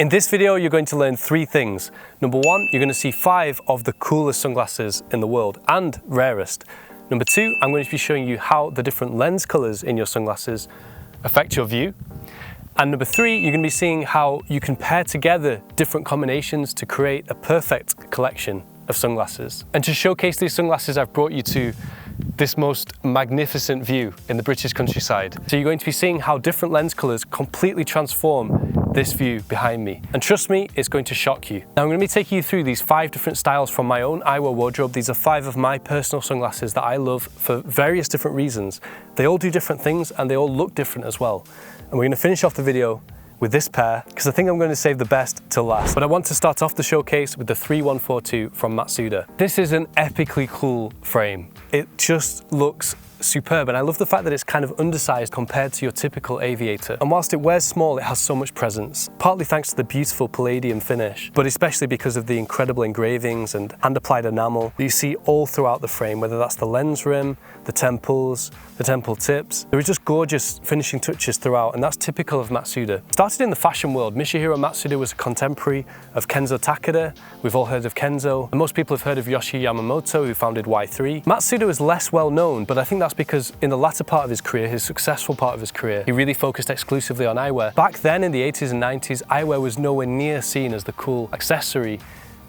In this video, you're going to learn 3 things. Number 1, you're going to see 5 of the coolest sunglasses in the world and rarest. Number 2, I'm going to be showing you how the different lens colors in your sunglasses affect your view. And number 3, you're going to be seeing how you can pair together different combinations to create a perfect collection of sunglasses. And to showcase these sunglasses, I've brought you to this most magnificent view in the British countryside. So you're going to be seeing how different lens colors completely transform this view behind me. And trust me, it's going to shock you. Now I'm going to be taking you through these 5 different styles from my own eyewear wardrobe. These are 5 of my personal sunglasses that I love for various different reasons. They all do different things and they all look different as well. And we're going to finish off the video with this pair because I think I'm going to save the best till last. But I want to start off the showcase with the 3142 from Matsuda. This is an epically cool frame. It just looks superb, and I love the fact that it's kind of undersized compared to your typical aviator. And whilst it wears small, it has so much presence, partly thanks to the beautiful palladium finish, but especially because of the incredible engravings and hand-applied enamel that you see all throughout the frame, whether that's the lens rim, the temples, the temple tips. There are just gorgeous finishing touches throughout, and that's typical of Matsuda. Started in the fashion world, Michihiro Matsuda was a contemporary of Kenzo Takeda. We've all heard of Kenzo, and most people have heard of Yoshii Yamamoto, who founded Y3. Matsuda was less well known, but I think that's because in the latter part of his career, his successful part of his career, he really focused exclusively on eyewear. Back then in the 80s and 90s, eyewear was nowhere near seen as the cool accessory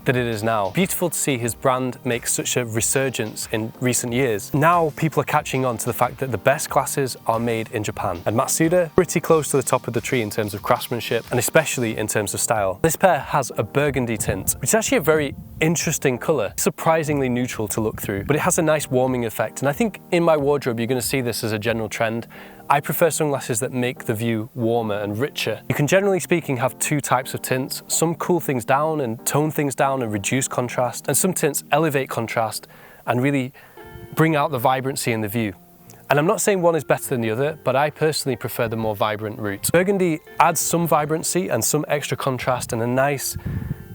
that it is now. Beautiful to see his brand make such a resurgence in recent years. Now people are catching on to the fact that the best glasses are made in Japan, and Matsuda pretty close to the top of the tree in terms of craftsmanship and especially in terms of style. This pair has a burgundy tint, which is actually a very interesting color, surprisingly neutral to look through, but it has a nice warming effect. And I think in my wardrobe you're going to see this as a general trend. I prefer sunglasses that make the view warmer and richer. You can, generally speaking, have 2 types of tints. Some cool things down and tone things down and reduce contrast, and some tints elevate contrast and really bring out the vibrancy in the view. And I'm not saying one is better than the other, but I personally prefer the more vibrant route. Burgundy adds some vibrancy and some extra contrast and a nice,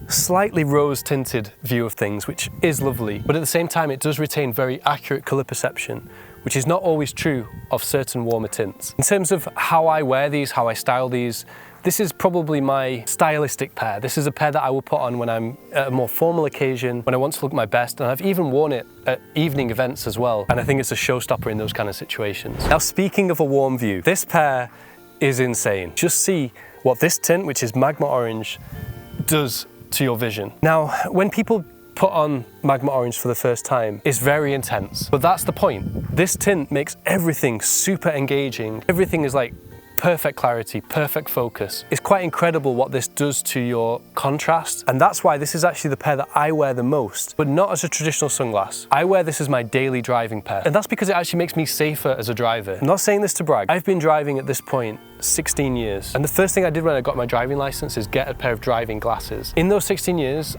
slightly rose-tinted view of things, which is lovely, but at the same time it does retain very accurate colour perception, which is not always true of certain warmer tints. In terms of how I wear these, how I style these, this is probably my stylistic pair. This is a pair that I will put on when I'm at a more formal occasion, when I want to look my best, and I've even worn it at evening events as well, and I think it's a showstopper in those kind of situations. Now, speaking of a warm view, this pair is insane. Just see what this tint, which is magma orange, does to your vision. Now, when people put on magma orange for the first time, it's very intense, but that's the point. This tint makes everything super engaging. Everything is like perfect clarity, perfect focus. It's quite incredible what this does to your contrast, and that's why this is actually the pair that I wear the most, but not as a traditional sunglass. I wear this as my daily driving pair, and that's because it actually makes me safer as a driver. I'm not saying this to brag. I've been driving at this point 16 years, and the first thing I did when I got my driving license is get a pair of driving glasses. In those 16 years,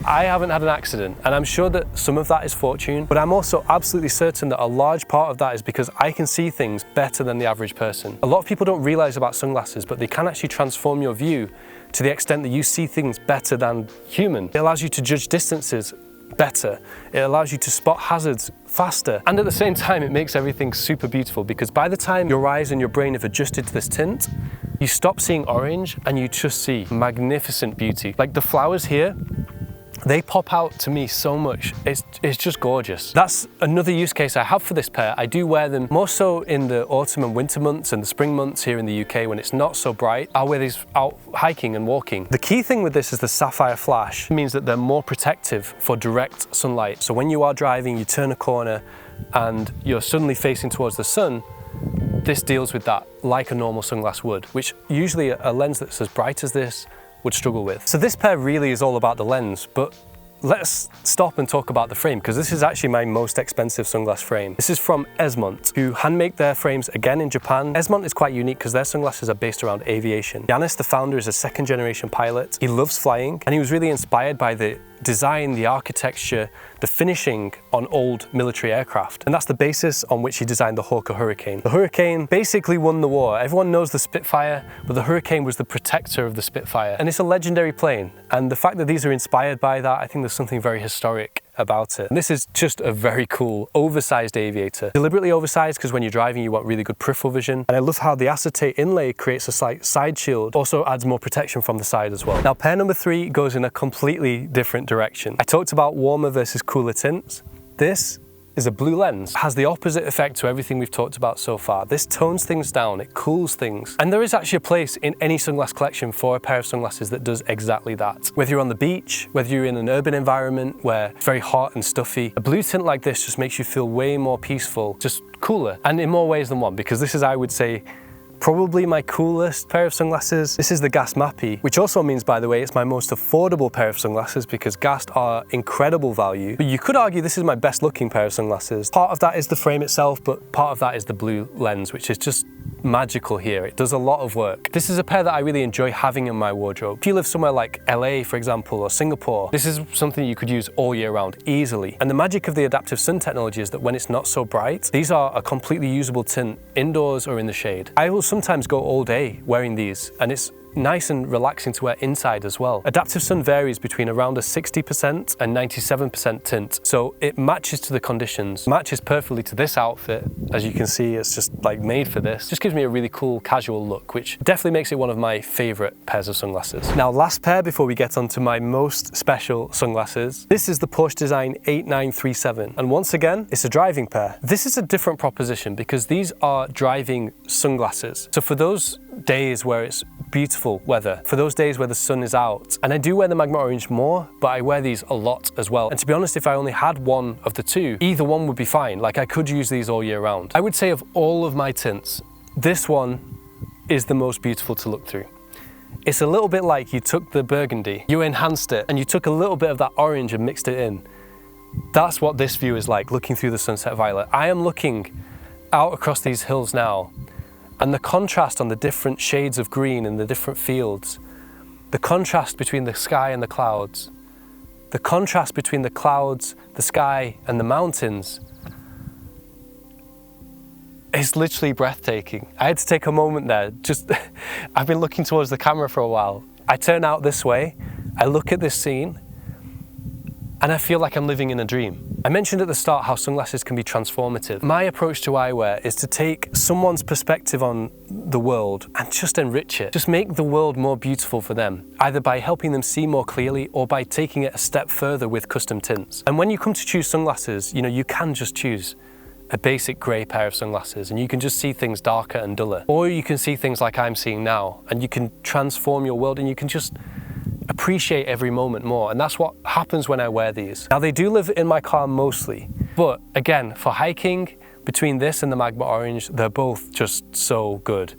I haven't had an accident, and I'm sure that some of that is fortune, but I'm also absolutely certain that a large part of that is because I can see things better than the average person. A lot of people don't realize about sunglasses, but they can actually transform your view to the extent that you see things better than human. It allows you to judge distances better. It allows you to spot hazards faster. And at the same time, it makes everything super beautiful, because by the time your eyes and your brain have adjusted to this tint, you stop seeing orange and you just see magnificent beauty. Like the flowers here, they pop out to me so much. It's just gorgeous. That's another use case I have for this pair. I do wear them more so in the autumn and winter months and the spring months here in the UK when it's not so bright. I'll wear these out hiking and walking. The key thing with this is the sapphire flash. It means that they're more protective for direct sunlight. So when you are driving, you turn a corner and you're suddenly facing towards the sun, this deals with that like a normal sunglass would, which usually a lens that's as bright as this would struggle with. So this pair really is all about the lens, but let's stop and talk about the frame, because this is actually my most expensive sunglass frame. This is from Esmont, who hand-make their frames again in Japan. Esmont is quite unique because their sunglasses are based around aviation. Yanis, the founder, is a 2nd-generation pilot. He loves flying, and he was really inspired by the design, the architecture, the finishing on old military aircraft. And that's the basis on which he designed the Hawker Hurricane. The Hurricane basically won the war. Everyone knows the Spitfire, but the Hurricane was the protector of the Spitfire. And it's a legendary plane. And the fact that these are inspired by that, I think there's something very historic about it. And this is just a very cool oversized aviator. Deliberately oversized because when you're driving you want really good peripheral vision. And I love how the acetate inlay creates a slight side shield, also adds more protection from the side as well. Now pair number 3 goes in a completely different direction. I talked about warmer versus cooler tints. This is a blue lens. It has the opposite effect to everything we've talked about so far. This tones things down, it cools things. And there is actually a place in any sunglass collection for a pair of sunglasses that does exactly that. Whether you're on the beach, whether you're in an urban environment where it's very hot and stuffy, a blue tint like this just makes you feel way more peaceful, just cooler, and in more ways than one, because this is, I would say, probably my coolest pair of sunglasses. This is the Gast Mappy, which also means, by the way, it's my most affordable pair of sunglasses because Gast are incredible value. But you could argue this is my best looking pair of sunglasses. Part of that is the frame itself, but part of that is the blue lens, which is just magical here. It does a lot of work. This is a pair that I really enjoy having in my wardrobe. If you live somewhere like LA, for example, or Singapore, this is something you could use all year round easily. And the magic of the adaptive sun technology is that when it's not so bright, these are a completely usable tint indoors or in the shade. I will sometimes go all day wearing these, and it's nice and relaxing to wear inside as well. Adaptive sun varies between around a 60% and 97% tint, so it matches to the conditions, matches perfectly to this outfit. As you can see, it's just like made for this. Just gives me a really cool casual look, which definitely makes it one of my favorite pairs of sunglasses. Now, last pair before we get on to my most special sunglasses. This is the Porsche Design 8937, and once again, it's a driving pair. This is a different proposition because these are driving sunglasses. So for those days where it's beautiful weather, for those days where the sun is out, and I do wear the Magma Orange more, but I wear these a lot as well. And to be honest, if I only had one of the two, either one would be fine. Like, I could use these all year round. I would say of all of my tints, this one is the most beautiful to look through. It's a little bit like you took the burgundy, you enhanced it, and you took a little bit of that orange and mixed it in. That's what this view is like, looking through the sunset violet. I am looking out across these hills now, and the contrast on the different shades of green in the different fields, the contrast between the sky and the clouds, the contrast between the clouds, the sky, and the mountains, is literally breathtaking. I had to take a moment there. I've been looking towards the camera for a while. I turn out this way, I look at this scene, and I feel like I'm living in a dream. I mentioned at the start how sunglasses can be transformative. My approach to eyewear is to take someone's perspective on the world and just enrich it. Just make the world more beautiful for them, either by helping them see more clearly or by taking it a step further with custom tints. And when you come to choose sunglasses, you can just choose a basic grey pair of sunglasses and you can just see things darker and duller. Or you can see things like I'm seeing now, and you can transform your world and you can just appreciate every moment more, and that's what happens when I wear these. Now, they do live in my car mostly, but again, for hiking, between this and the Magma Orange, they're both just so good.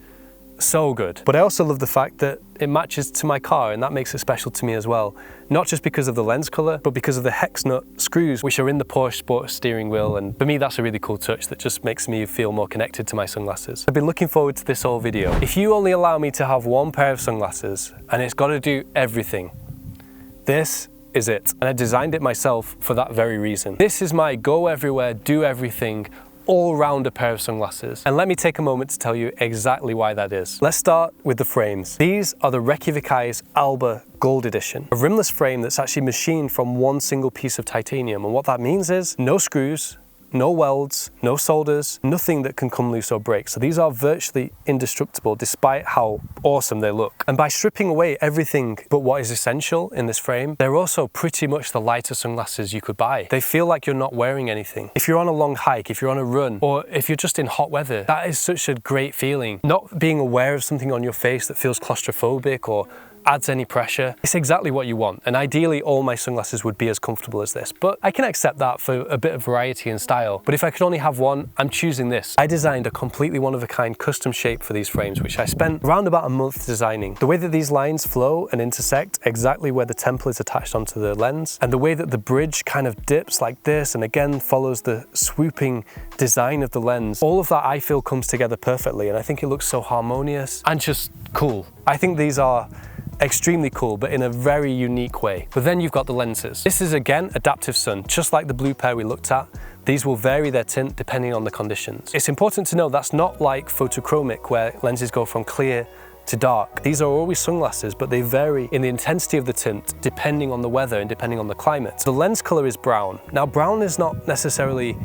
So good. But I also love the fact that it matches to my car, and that makes it special to me as well. Not just because of the lens colour, but because of the hex nut screws which are in the Porsche Sport steering wheel, and for me that's a really cool touch that just makes me feel more connected to my sunglasses. I've been looking forward to this whole video. If you only allow me to have one pair of sunglasses and it's got to do everything, this is it. And I designed it myself for that very reason. This is my go everywhere, do everything, all-rounder pair of sunglasses. And let me take a moment to tell you exactly why that is. Let's start with the frames. These are the Reykjavik Eyes Alba Gold Edition, a rimless frame that's actually machined from one single piece of titanium. And what that means is no screws, no welds, no solders, nothing that can come loose or break. So these are virtually indestructible despite how awesome they look. And by stripping away everything but what is essential in this frame, they're also pretty much the lightest sunglasses you could buy. They feel like you're not wearing anything. If you're on a long hike, if you're on a run, or if you're just in hot weather, that is such a great feeling. Not being aware of something on your face that feels claustrophobic or adds any pressure. It's exactly what you want, and ideally all my sunglasses would be as comfortable as this, but I can accept that for a bit of variety and style. But if I could only have one, I'm choosing this. I designed a completely one-of-a-kind custom shape for these frames, which I spent around about a month designing. The way that these lines flow and intersect exactly where the temple is attached onto the lens, and the way that the bridge kind of dips like this and again follows the swooping design of the lens, all of that I feel comes together perfectly, and I think it looks so harmonious and just cool. I think these are extremely cool, but in a very unique way. But then you've got the lenses. This is again adaptive sun, just like the blue pair we looked at. These will vary their tint depending on the conditions. It's important to know that's not like photochromic, where lenses go from clear to dark. These are always sunglasses, but they vary in the intensity of the tint depending on the weather and depending on the climate. The lens color is brown. Now, brown is not necessarily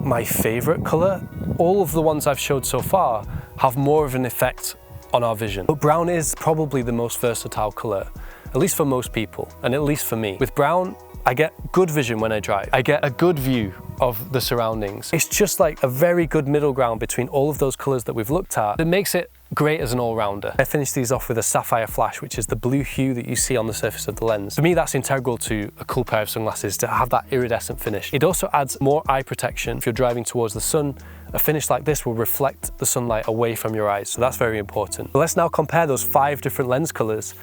my favorite color. All of the ones I've showed so far have more of an effect on our vision. But brown is probably the most versatile color, at least for most people, and at least for me. With brown, I get good vision when I drive. I get a good view of the surroundings. It's just like a very good middle ground between all of those colors that we've looked at. It makes it great as an all-rounder. I finished these off with a sapphire flash, which is the blue hue that you see on the surface of the lens. For me, that's integral to a cool pair of sunglasses, to have that iridescent finish. It also adds more eye protection. If you're driving towards the sun, a finish like this will reflect the sunlight away from your eyes, so that's very important. But let's now compare those 5 different lens colors,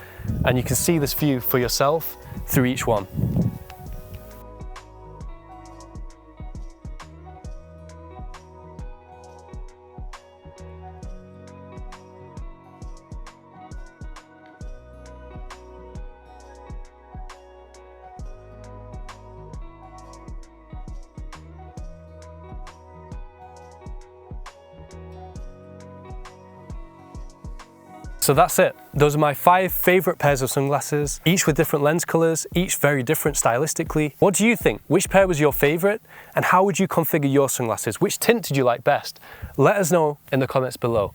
and you can see this view for yourself through each one. So that's it. Those are my 5 favorite pairs of sunglasses, each with different lens colors, each very different stylistically. What do you think? Which pair was your favorite? And how would you configure your sunglasses? Which tint did you like best? Let us know in the comments below.